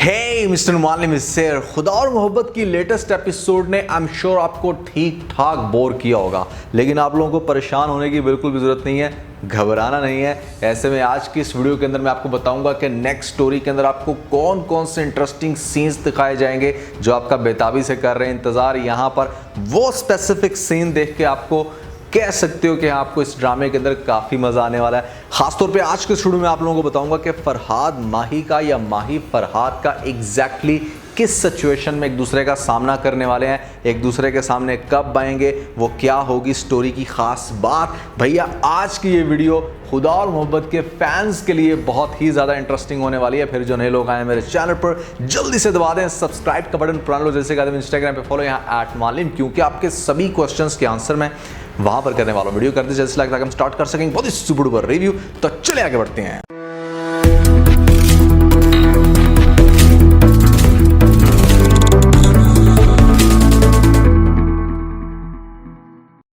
हे mister मालिम शेर, खुदा और मोहब्बत की लेटेस्ट एपिसोड ने आई एम श्योर आपको ठीक ठाक बोर किया होगा, लेकिन आप लोगों को परेशान होने की बिल्कुल भी ज़रूरत नहीं है, घबराना नहीं है। ऐसे में आज की इस वीडियो के अंदर मैं आपको बताऊंगा कि नेक्स्ट स्टोरी के अंदर आपको कौन कौन से इंटरेस्टिंग सीन्स दिखाए जाएंगे जो आपका बेताबी से कर रहे हैं इंतज़ार। यहाँ पर वो स्पेसिफिक सीन देख के आपको कह सकते हो कि आपको इस ड्रामे के अंदर काफ़ी मज़ा आने वाला है। खासतौर पे आज के स्टूडियो में आप लोगों को बताऊंगा कि फरहाद माही का या माही फरहाद का एग्जैक्टली किस सिचुएशन में एक दूसरे का सामना करने वाले हैं, एक दूसरे के सामने कब आएंगे, वो क्या होगी स्टोरी की खास बात। भैया आज की ये वीडियो खुदा और मोहब्बत के फैंस के लिए बहुत ही ज़्यादा इंटरेस्टिंग होने वाली है। फिर जो नए लोग आए मेरे चैनल पर जल्दी से दबा दें सब्सक्राइब का बटन, पुराने लोग जैसे कहते हैं इंस्टाग्राम पे फॉलो यहाँ @मालिम, क्योंकि आपके सभी क्वेश्चंस के आंसर मैं वहां पर करने वाला हूं। वीडियो करते जैसे लगता है हम स्टार्ट कर सकेंगे बहुत ही सुपर डुपर रिव्यू। तो चले आगे बढ़ते हैं।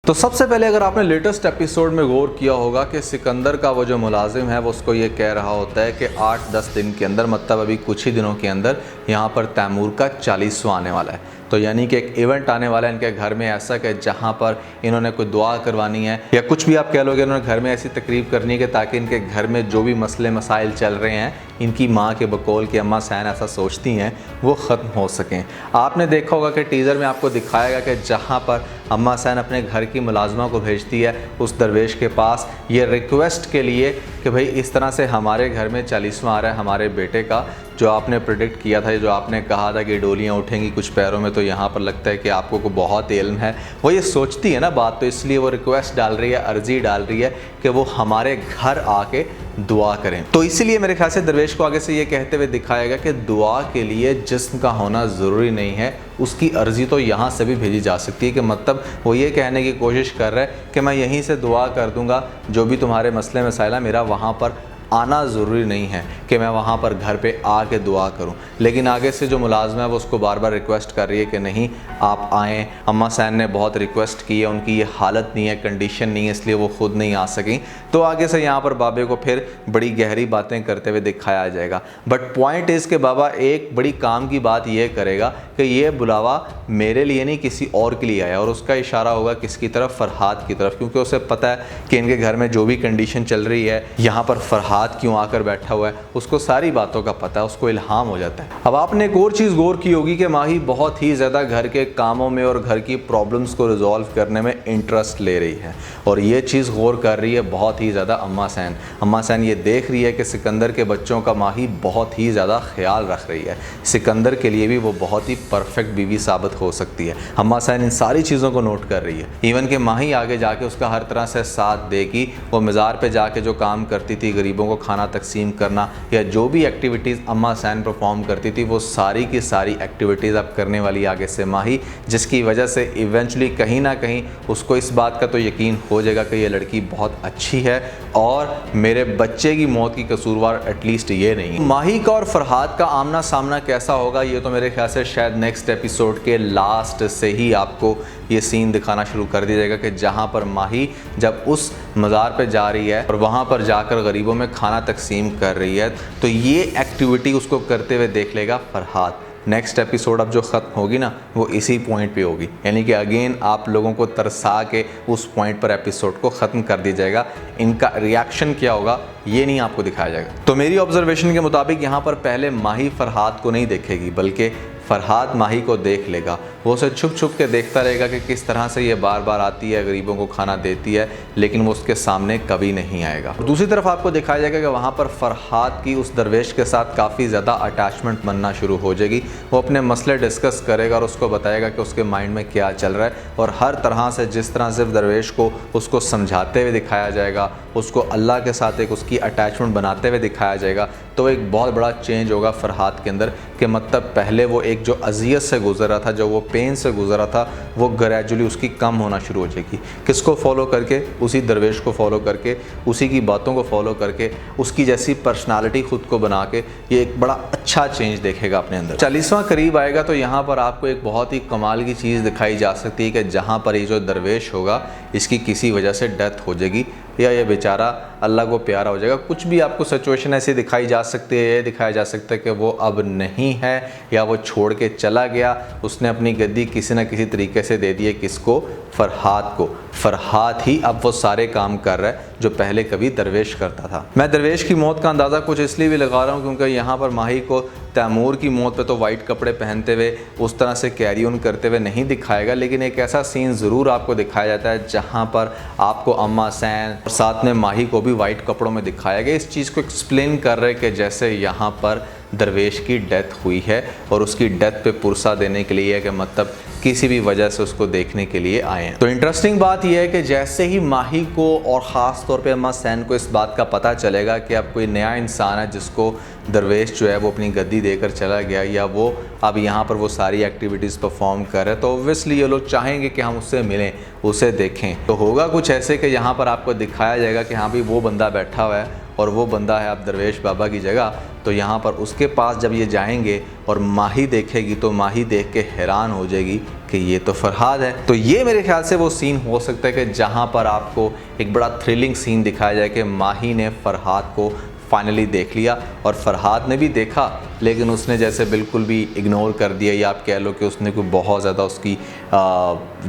तो सबसे पहले अगर आपने लेटेस्ट एपिसोड में गौर किया होगा कि सिकंदर का वो जो मुलाजिम है वो उसको ये कह रहा होता है कि 8-10 दिन के अंदर, मतलब अभी कुछ ही दिनों के अंदर यहाँ पर तैमूर का 40वां आने वाला है। तो यानी कि एक इवेंट आने वाला है इनके घर में ऐसा कि जहाँ पर इन्होंने कोई दुआ करवानी है या कुछ भी आप कह लोगे, इन्होंने घर में ऐसी तकरीब करनी है कि ताकि इनके घर में जो भी मसले मसाइल चल रहे हैं इनकी माँ के बकौल की अम्मा सैन ऐसा सोचती हैं वो ख़त्म हो सकें। आपने देखा होगा कि टीज़र में आपको दिखाया गया कि जहाँ पर अम्मा सैन अपने घर की मुलाजमा को भेजती है उस दरवेश के पास ये रिक्वेस्ट के लिए कि भाई इस तरह से हमारे घर में 40वां आ रहा है हमारे बेटे का, जो आपने प्रेडिक्ट किया था, जो आपने कहा था कि डोलियाँ उठेंगी कुछ पैरों में, तो यहाँ पर लगता है कि आपको को बहुत इल्म है। वो ये सोचती है ना बात, तो इसलिए वो रिक्वेस्ट डाल रही है, अर्जी डाल रही है कि वो हमारे घर आके दुआ करें। तो इसीलिए मेरे ख्याल से दरवेश को आगे से ये कहते हुए दिखाएगा कि दुआ के लिए जिस्म का होना ज़रूरी नहीं है, उसकी अर्जी तो यहाँ से भी भेजी जा सकती है। कि मतलब वो ये कहने की कोशिश कर रहा है कि मैं यहीं से दुआ कर दूँगा, जो भी तुम्हारे मसले मसाइल, मेरा वहाँ पर आना ज़रूरी नहीं है कि मैं वहाँ पर घर पे आके दुआ करूँ। लेकिन आगे से जो मुलाजमा है वो उसको बार बार रिक्वेस्ट कर रही है कि नहीं आप आएँ। अम्मा सैन ने बहुत रिक्वेस्ट की है, उनकी ये हालत नहीं है, कंडीशन नहीं है, इसलिए वो खुद नहीं आ सकें। तो आगे से यहाँ पर बाबे को फिर बड़ी गहरी बातें करते हुए दिखाया जाएगा। बट पॉइंट इज़ कि बाबा एक बड़ी काम की बात ये करेगा कि ये बुलावा मेरे लिए नहीं किसी और के लिए आया, और उसका इशारा होगा किसकी तरफ, फरहाद की तरफ, क्योंकि उसे पता है कि इनके घर में जो भी कंडीशन चल रही है यहाँ पर फरहाद क्यों आकर बैठा हुआ है, उसको सारी बातों का पता है, उसको इल्हाम हो जाता है। अब आपने एक और चीज़ गौर की होगी कि माही बहुत ही ज़्यादा घर के कामों में और घर की प्रॉब्लम्स को रिजॉल्व करने में इंटरेस्ट ले रही है, और ये चीज़ गौर कर रही है बहुत ही ज़्यादा अम्मा सैन। अम्मा सैन ये देख रही है कि सिकंदर के बच्चों का माही बहुत ही ज़्यादा ख्याल रख रही है, सिकंदर के लिए भी वो बहुत ही परफेक्ट बीवी साबित हो सकती है। अम्मा सैन इन सारी चीज़ों को नोट कर रही है। इवन कि माही आगे जाके उसका हर तरह से साथ देगी। वो मज़ार पे जाके जो काम करती थी, गरीबों को खाना तकसीम करना या जो भी एक्टिविटीज़ अम्मा सैन परफॉर्म करती थी, वो सारी की सारी एक्टिविटीज़ अब करने वाली आगे से माही, जिसकी वजह से इवेंचुअली कहीं ना कहीं उसको इस बात का तो यकीन हो जाएगा कि ये लड़की बहुत अच्छी है और मेरे बच्चे की मौत की कसूरवार एटलीस्ट ये नहीं। माही का और फरहाद का आमना सामना कैसा होगा ये तो मेरे ख्याल से शायद नेक्स्ट एपिसोड के लास्ट से ही आपको ये सीन दिखाना शुरू कर दिया जाएगा कि जहाँ पर माही जब उस मज़ार पे जा रही है और वहाँ पर जाकर गरीबों में खाना तकसीम कर रही है, तो ये एक्टिविटी उसको करते हुए देख लेगा फरहाद। नेक्स्ट एपिसोड अब जो ख़त्म होगी ना वो इसी पॉइंट पे होगी, यानी कि अगेन आप लोगों को तरसा के उस पॉइंट पर एपिसोड को ख़त्म कर दिया जाएगा। इनका रिएक्शन क्या होगा ये नहीं आपको दिखाया जाएगा। तो मेरी ऑब्जर्वेशन के मुताबिक यहाँ पर पहले माही फरहाद को नहीं देखेगी, बल्कि फरहाद माही को देख लेगा। वो उसे छुप छुप के देखता रहेगा कि किस तरह से ये बार बार आती है, गरीबों को खाना देती है, लेकिन वो उसके सामने कभी नहीं आएगा। दूसरी तरफ आपको दिखाया जाएगा कि वहाँ पर फरहाद की उस दरवेश के साथ काफ़ी ज़्यादा अटैचमेंट बनना शुरू हो जाएगी। वो अपने मसले डिस्कस करेगा और उसको बताएगा कि उसके माइंड में क्या चल रहा है, और हर तरह से जिस तरह से दरवेश को उसको समझाते हुए दिखाया जाएगा, उसको अल्लाह के साथ एक उसकी अटैचमेंट बनाते हुए दिखाया जाएगा, तो एक बहुत बड़ा चेंज होगा फरहाद के अंदर। कि मतलब पहले वो एक जो अजियत से गुजर रहा था, जो वो पेन से गुजर रहा था, वो ग्रेजुअली उसकी कम होना शुरू हो जाएगी। किसको फॉलो करके? उसी दरवेश को फॉलो करके, उसी की बातों को फॉलो करके, उसकी जैसी पर्सनालिटी खुद को बना के ये एक बड़ा अच्छा चेंज देखेगा अपने अंदर। 40वां करीब आएगा तो यहाँ पर आपको एक बहुत ही कमाल की चीज़ दिखाई जा सकती है कि जहाँ पर ये जो दरवेश होगा इसकी किसी वजह से डेथ हो जाएगी, या ये बेचारा अल्लाह को प्यारा हो जाएगा। कुछ भी आपको सिचुएशन ऐसी दिखाई जा सकती है, ये दिखाया जा सकता है कि वो अब नहीं है या वो छोड़ के चला गया, उसने अपनी गद्दी किसी न किसी तरीके से दे दी है। किसको? फरहाद को। फरहाद ही अब वो सारे काम कर रहा है जो पहले कभी दरवेश करता था। मैं दरवेश की मौत का अंदाज़ा कुछ इसलिए भी लगा रहा हूँ क्योंकि यहाँ पर माही को तैमूर की मौत पे तो वाइट कपड़े पहनते हुए उस तरह से कैरी ऑन करते हुए नहीं दिखाएगा, लेकिन एक ऐसा सीन ज़रूर आपको दिखाया जाता है जहाँ पर आपको अम्मा सैन और साथ में माही को भी वाइट कपड़ों में दिखाया गया। इस चीज़ को एक्सप्लेन कर रहे कि जैसे यहाँ पर दरवेश की डेथ हुई है और उसकी डेथ पे पुरसा देने के लिए है कि मतलब किसी भी वजह से उसको देखने के लिए आए हैं। तो इंटरेस्टिंग बात यह है कि जैसे ही माही को और ख़ास तौर पे अम्मा सैन को इस बात का पता चलेगा कि अब कोई नया इंसान है जिसको दरवेश जो है वो अपनी गद्दी देकर चला गया या वो अब यहाँ पर वो सारी एक्टिविटीज़ परफॉर्म कर रहे हैं, तो ऑब्वियसली ये लोग चाहेंगे कि हम उससे मिलें, उसे देखें। तो होगा कुछ ऐसे कि यहाँ पर आपको दिखाया जाएगा कि हाँ भाई वो बंदा बैठा हुआ है और वो बंदा है अब दरवेश बाबा की जगह। तो यहाँ पर उसके पास जब ये जाएंगे और माही देखेगी तो माही देख के हैरान हो जाएगी कि ये तो फरहाद है। तो ये मेरे ख्याल से वो सीन हो सकता है कि जहाँ पर आपको एक बड़ा थ्रिलिंग सीन दिखाया जाए कि माही ने फरहाद को फाइनली देख लिया और फरहाद ने भी देखा, लेकिन उसने जैसे बिल्कुल भी इग्नोर कर दिया, या आप कह लो कि उसने कोई बहुत ज़्यादा उसकी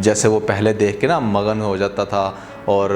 जैसे वो पहले देख के ना मगन हो जाता था और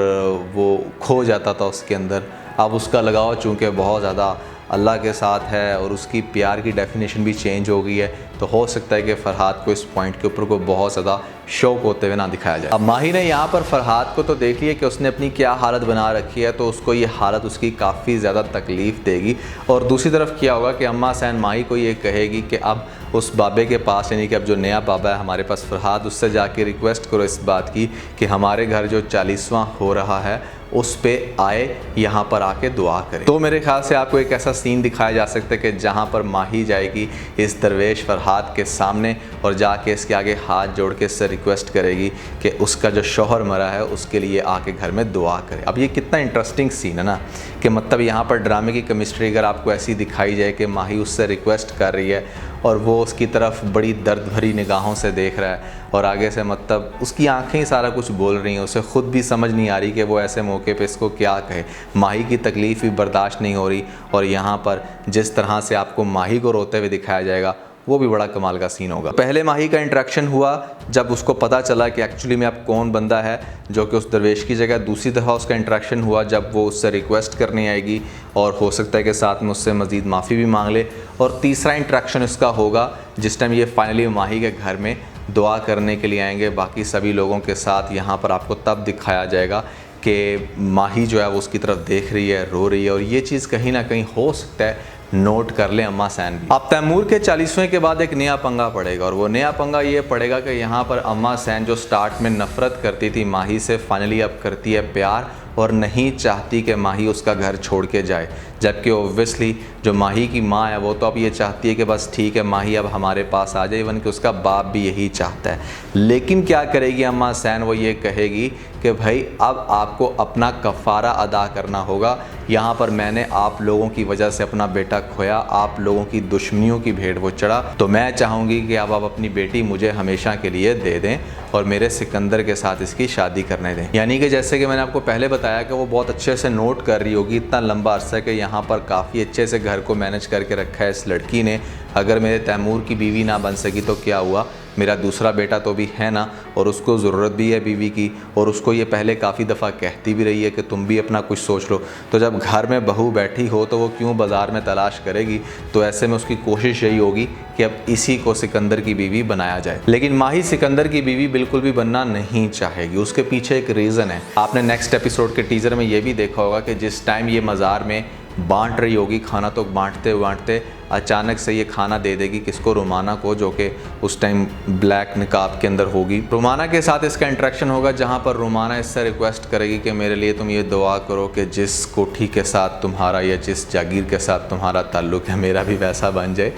वो खो जाता था उसके अंदर। अब उसका लगाव चूँकि बहुत ज़्यादा अल्लाह के साथ है और उसकी प्यार की डेफिनेशन भी चेंज हो गई है, तो हो सकता है कि फ़रहाद को इस पॉइंट के ऊपर को बहुत ज़्यादा शौक होते हुए ना दिखाया जाए। अब माही ने यहाँ पर फ़रहाद को तो देख लिया कि उसने अपनी क्या हालत बना रखी है, तो उसको ये हालत उसकी काफ़ी ज़्यादा तकलीफ़ देगी। और दूसरी तरफ क्या होगा कि अम्मा सैन माही को ये कहेगी कि अब उस बाबे के पास, यानी कि अब जो नया बाबा है हमारे पास फ़रहाद, उससे जाके रिक्वेस्ट करो इस बात की कि हमारे घर जो 40वां हो रहा है उस पे आए, यहाँ पर आके दुआ करें। तो मेरे ख्याल से आपको एक ऐसा सीन दिखाया जा सकता है कि जहाँ पर माही जाएगी इस दरवेश फरहाद के सामने और जाके इसके आगे हाथ जोड़ के इससे रिक्वेस्ट करेगी कि उसका जो शौहर मरा है उसके लिए आके घर में दुआ करे। अब ये कितना इंटरेस्टिंग सीन है ना, कि मतलब यहाँ पर ड्रामे की केमिस्ट्री अगर आपको ऐसी दिखाई जाए कि माही उससे रिक्वेस्ट कर रही है और वो उसकी तरफ बड़ी दर्द भरी निगाहों से देख रहा है और आगे से मतलब उसकी आंखें ही सारा कुछ बोल रही हैं, उसे खुद भी समझ नहीं आ रही कि वो ऐसे मौके पे इसको क्या कहे। माही की तकलीफ़ भी बर्दाश्त नहीं हो रही और यहाँ पर जिस तरह से आपको माही को रोते हुए दिखाया जाएगा वो भी बड़ा कमाल का सीन होगा। पहले माही का इंटरेक्शन हुआ जब उसको पता चला कि एक्चुअली में अब कौन बंदा है जो कि उस दरवेश की जगह। दूसरी दफ़ा उसका इंटरेक्शन हुआ जब वो उससे रिक्वेस्ट करने आएगी और हो सकता है कि साथ में उससे मज़ीद माफ़ी भी मांग ले। और तीसरा इंटरेक्शन इसका होगा जिस टाइम ये फाइनली माही के घर में दुआ करने के लिए आएंगे बाकी सभी लोगों के साथ। यहाँ पर आपको तब दिखाया जाएगा कि माही जो है वो उसकी तरफ देख रही है, रो रही है, और ये चीज़ कहीं ना कहीं हो सकता है नोट कर लें अम्मा सैन भी। अब तैमूर के 40वें के बाद एक नया पंगा पड़ेगा और वो नया पंगा ये पड़ेगा कि यहाँ पर अम्मा सैन जो स्टार्ट में नफ़रत करती थी माही से, फाइनली अब करती है प्यार और नहीं चाहती कि माही उसका घर छोड़ के जाए। जबकि ओब्वियसली जो माही की माँ है वो तो अब ये चाहती है कि बस ठीक है माही अब हमारे पास आ जाए, इवन कि उसका बाप भी यही चाहता है। लेकिन क्या करेगी अम्मा सैन, वो ये कहेगी कि भाई अब आपको अपना कफ़ारा अदा करना होगा। यहाँ पर मैंने आप लोगों की वजह से अपना बेटा खोया, आप लोगों की दुश्मनियों की भेंट वो चढ़ा, तो मैं चाहूँगी कि अब आप अपनी बेटी मुझे हमेशा के लिए दे दें और मेरे सिकंदर के साथ इसकी शादी करने दें। यानी कि जैसे कि मैंने आपको पहले बताया कि वो बहुत अच्छे से नोट कर रही होगी इतना लंबा अरसा कि यहाँ पर काफ़ी अच्छे से घर को मैनेज करके रखा है इस लड़की ने। अगर मेरे तैमूर की बीवी ना बन सकी तो क्या हुआ, मेरा दूसरा बेटा तो भी है ना, और उसको ज़रूरत भी है बीवी की, और उसको ये पहले काफ़ी दफ़ा कहती भी रही है कि तुम भी अपना कुछ सोच लो। तो जब घर में बहू बैठी हो तो वो क्यों बाज़ार में तलाश करेगी। तो ऐसे में उसकी कोशिश यही होगी कि अब इसी को सिकंदर की बीवी बनाया जाए। लेकिन माही सिकंदर की बीवी बिल्कुल भी बनना नहीं चाहेगी। उसके पीछे एक रीज़न है। आपने नेक्स्ट एपिसोड के टीज़र में ये भी देखा होगा कि जिस टाइम ये मज़ार में बांट रही होगी खाना, तो बांटते अचानक से ये खाना दे देगी किसको, रुमाना को, जो कि उस टाइम ब्लैक निकाब के अंदर होगी। रुमाना के साथ इसका इंटरेक्शन होगा जहाँ पर रुमाना इससे रिक्वेस्ट करेगी कि मेरे लिए तुम ये दुआ करो कि जिस कोठी के साथ तुम्हारा या जिस जागीर के साथ तुम्हारा ताल्लुक़ है मेरा भी वैसा बन जाए।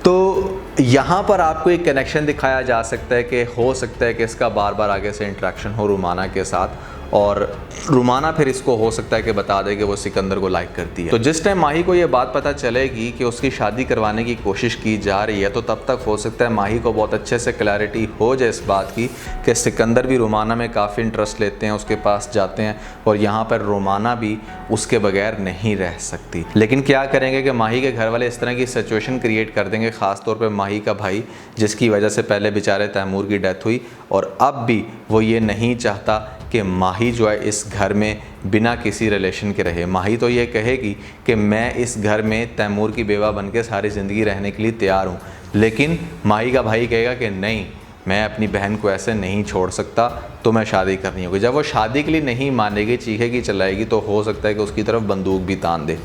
तो यहाँ पर आपको एक कनेक्शन दिखाया जा सकता है कि हो सकता है कि इसका बार बार आगे से इंटरेक्शन हो रुमाना के साथ और रुमाना फिर इसको हो सकता है कि बता दे कि वो सिकंदर को लाइक करती है। तो जिस टाइम माही को ये बात पता चलेगी कि उसकी शादी करवाने की कोशिश की जा रही है, तो तब तक हो सकता है माही को बहुत अच्छे से क्लैरिटी हो जाए इस बात की कि सिकंदर भी रुमाना में काफ़ी इंटरेस्ट लेते हैं, उसके पास जाते हैं और यहाँ पर रुमाना भी उसके बगैर नहीं रह सकती। लेकिन क्या करेंगे कि माही के घर वाले इस तरह की सिचुएशन क्रिएट कर देंगे, ख़ास तौर पर माही का भाई, जिसकी वजह से पहले बेचारे तैमूर की डेथ हुई और अब भी वो ये नहीं चाहता कि माही जो है इस घर में बिना किसी रिलेशन के रहे। माही तो ये कहेगी कि मैं इस घर में तैमूर की बेवा बन के सारी ज़िंदगी रहने के लिए तैयार हूँ, लेकिन माही का भाई कहेगा कि नहीं, मैं अपनी बहन को ऐसे नहीं छोड़ सकता, तो मैं शादी करनी होगी। जब वो शादी के लिए नहीं मानेगी, चीखेगी, चिल्लाएगी, तो हो सकता है कि उसकी तरफ बंदूक भी तान दे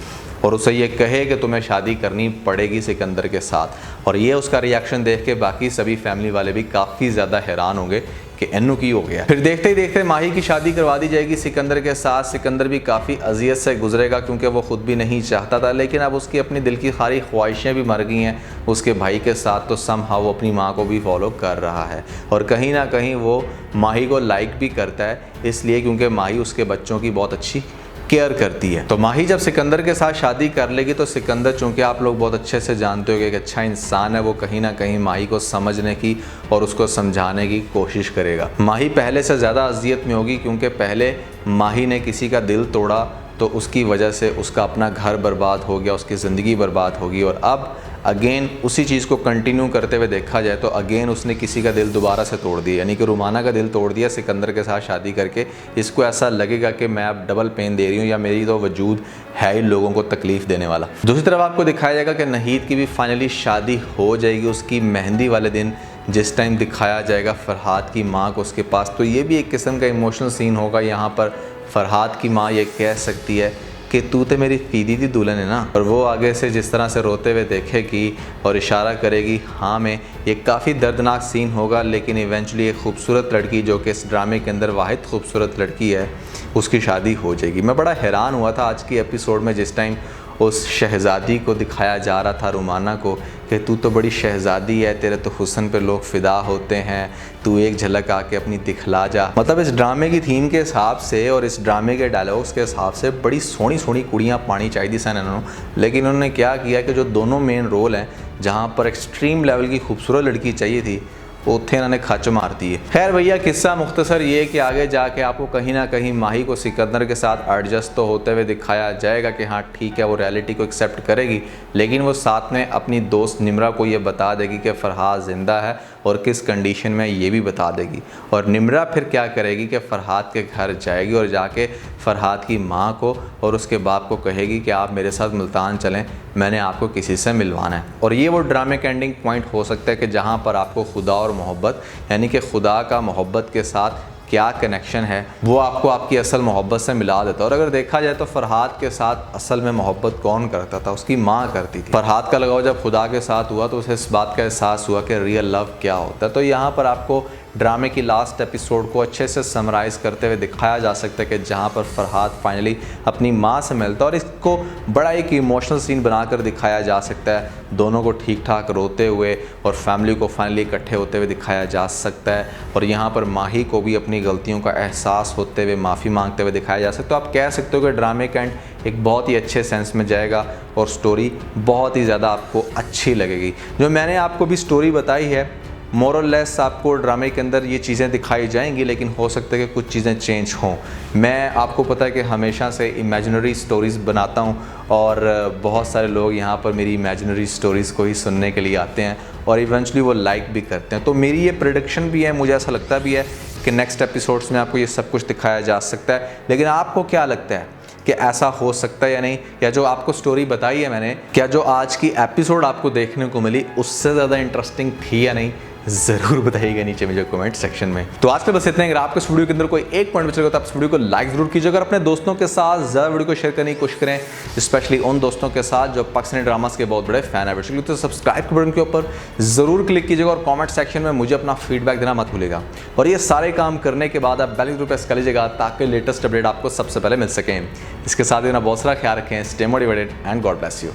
और उसे ये कहे कि तुम्हें शादी करनी पड़ेगी सिकंदर के साथ। और ये उसका रिएक्शन देख के बाकी सभी फैमिली वाले भी काफ़ी ज़्यादा हैरान होंगे कि एन्नू की हो गया। फिर देखते ही देखते माही की शादी करवा दी जाएगी सिकंदर के साथ। सिकंदर भी काफ़ी अजियत से गुजरेगा क्योंकि वो खुद भी नहीं चाहता था, लेकिन अब उसकी अपनी दिल की सारी ख्वाहिशें भी मर गई हैं उसके भाई के साथ, तो समहाउ वो अपनी माँ को भी फॉलो कर रहा है और कहीं ना कहीं वो माही को लाइक भी करता है, इसलिए क्योंकि माही उसके बच्चों की बहुत अच्छी केयर करती है। तो माही जब सिकंदर के साथ शादी कर लेगी तो सिकंदर, चूंकि आप लोग बहुत अच्छे से जानते हो कि एक अच्छा इंसान है, वो कहीं ना कहीं माही को समझने की और उसको समझाने की कोशिश करेगा। माही पहले से ज़्यादा अजियत में होगी क्योंकि पहले माही ने किसी का दिल तोड़ा तो उसकी वजह से उसका अपना घर बर्बाद हो गया, उसकी ज़िंदगी बर्बाद होगी और अब अगेन उसी चीज़ को कंटिन्यू करते हुए देखा जाए तो अगेन उसने किसी का दिल दोबारा से तोड़ दिया, यानी कि रुमाना का दिल तोड़ दिया सिकंदर के साथ शादी करके। इसको ऐसा लगेगा कि मैं अब डबल पेन दे रही हूँ या मेरी तो वजूद है इन लोगों को तकलीफ़ देने वाला। दूसरी तरफ आपको दिखाया जाएगा कि नहीद की भी फाइनली शादी हो जाएगी। उसकी मेहंदी वाले दिन जिस टाइम दिखाया जाएगा फ़रहाद की माँ को उसके पास, तो ये भी एक किस्म का इमोशनल सीन होगा। यहाँ पर फ़रहाद की माँ ये कह सकती है कि तू तो मेरी फीदी दी दुल्हन है ना, और वो आगे से जिस तरह से रोते हुए देखेगी और इशारा करेगी हाँ में। ये काफ़ी दर्दनाक सीन होगा, लेकिन इवेंचुअली एक खूबसूरत लड़की जो कि इस ड्रामे के अंदर वाहिद खूबसूरत लड़की है, उसकी शादी हो जाएगी। मैं बड़ा हैरान हुआ था आज की एपिसोड में जिस टाइम उस शहज़ादी को दिखाया जा रहा था, रुमाना को, कि तू तो बड़ी शहज़ादी है, तेरे तो हुस्न पे लोग फ़िदा होते हैं, तू एक झलक आके अपनी दिखला जा। मतलब इस ड्रामे की थीम के हिसाब से और इस ड्रामे के डायलॉग्स के हिसाब से बड़ी सोहनी सोहनी कुड़ियाँ पानी चाहिए सन इन्होंने, लेकिन उन्होंने क्या किया कि जो दोनों मेन रोल हैं, जहाँ पर एक्सट्रीम लेवल की खूबसूरत लड़की चाहिए थी, उत्थे इन्होंने खच मार दी है। खैर भैया, किस्सा मुख्तसर ये कि आगे जाके आपको कहीं ना कहीं माही को सिकंदर के साथ एडजस्ट तो होते हुए दिखाया जाएगा कि हाँ ठीक है, वो रियलिटी को एक्सेप्ट करेगी, लेकिन वो साथ में अपनी दोस्त निम्रा को ये बता देगी कि फ़रहाद ज़िंदा है और किस कंडीशन में, ये भी बता देगी। और निम्रा फिर क्या करेगी कि फ़रहाद के घर जाएगी और जाके फ़रहाद की माँ को और उसके बाप को कहेगी कि आप मेरे साथ मुल्तान चलें, मैंने आपको किसी से मिलवाना है। और ये वो ड्रामे का एंडिंग पॉइंट हो सकता है कि जहाँ पर आपको खुदा और मोहब्बत, यानी कि खुदा का मोहब्बत के साथ क्या कनेक्शन है, वो आपको आपकी असल मोहब्बत से मिला देता है। और अगर देखा जाए तो फ़रहाद के साथ असल में मोहब्बत कौन करता था? उसकी माँ करती थी। फ़रहाद का लगाव जब खुदा के साथ हुआ तो उसे इस बात का एहसास हुआ कि रियल लव क्या होता है। तो यहाँ पर आपको ड्रामे की लास्ट एपिसोड को अच्छे से समराइज़ करते हुए दिखाया जा सकता है कि जहाँ पर फ़रहाद फाइनली अपनी माँ से मिलता है और इसको बड़ा एक इमोशनल सीन बनाकर दिखाया जा सकता है, दोनों को ठीक ठाक रोते हुए और फैमिली को फाइनली इकट्ठे होते हुए दिखाया जा सकता है। और यहाँ पर माही को भी अपनी गलतियों का एहसास होते हुए माफ़ी मांगते हुए दिखाया जा सकता है। तो आप कह सकते हो कि ड्रामे का एंड एक बहुत ही अच्छे सेंस में जाएगा और स्टोरी बहुत ही ज़्यादा आपको अच्छी लगेगी। जो मैंने आपको भी स्टोरी बताई है, मोर और लेस आपको ड्रामे के अंदर ये चीज़ें दिखाई जाएंगी, लेकिन हो सकता है कि कुछ चीज़ें चेंज हों। मैं आपको पता है कि हमेशा से इमेजिनरी स्टोरीज़ बनाता हूँ और बहुत सारे लोग यहाँ पर मेरी इमेजिनरी स्टोरीज़ को ही सुनने के लिए आते हैं और इवेंचुअली वो लाइक भी करते हैं। तो मेरी ये प्रेडिक्शन भी है, मुझे ऐसा लगता भी है कि नेक्स्ट एपिसोड्स में आपको ये सब कुछ दिखाया जा सकता है। लेकिन आपको क्या लगता है कि ऐसा हो सकता है या नहीं? या जो आपको स्टोरी बताई है मैंने, क्या जो आज की एपिसोड आपको देखने को मिली उससे ज़्यादा इंटरेस्टिंग थी या नहीं? ज़रूर बताइएगा नीचे मुझे कमेंट सेक्शन में। तो आज के बस इतना ही। अगर आपको इस वीडियो के अंदर कोई एक पॉइंट बचेगा तो आप इस वीडियो को लाइक ज़रूर कीजिएगा और अपने दोस्तों के साथ ज़्यादा वीडियो को शेयर करने की कोशिश करें, स्पेशली उन दोस्तों के साथ जो पाकिस्तानी ड्रामास के बहुत बड़े फैन है। तो सब्सक्राइब के बटन के ऊपर ज़रूर क्लिक कीजिएगा और कॉमेंट सेक्शन में मुझे अपना फीडबैक देना मत भूलिएगा। और ये सारे काम करने के बाद आप बेल आइकन प्रेस कर लीजिएगा ताकि लेटेस्ट अपडेट आपको सबसे पहले मिल सकें। इसके साथ ही ना बहुत सारा ख्याल रखें। Stay motivated and God bless you.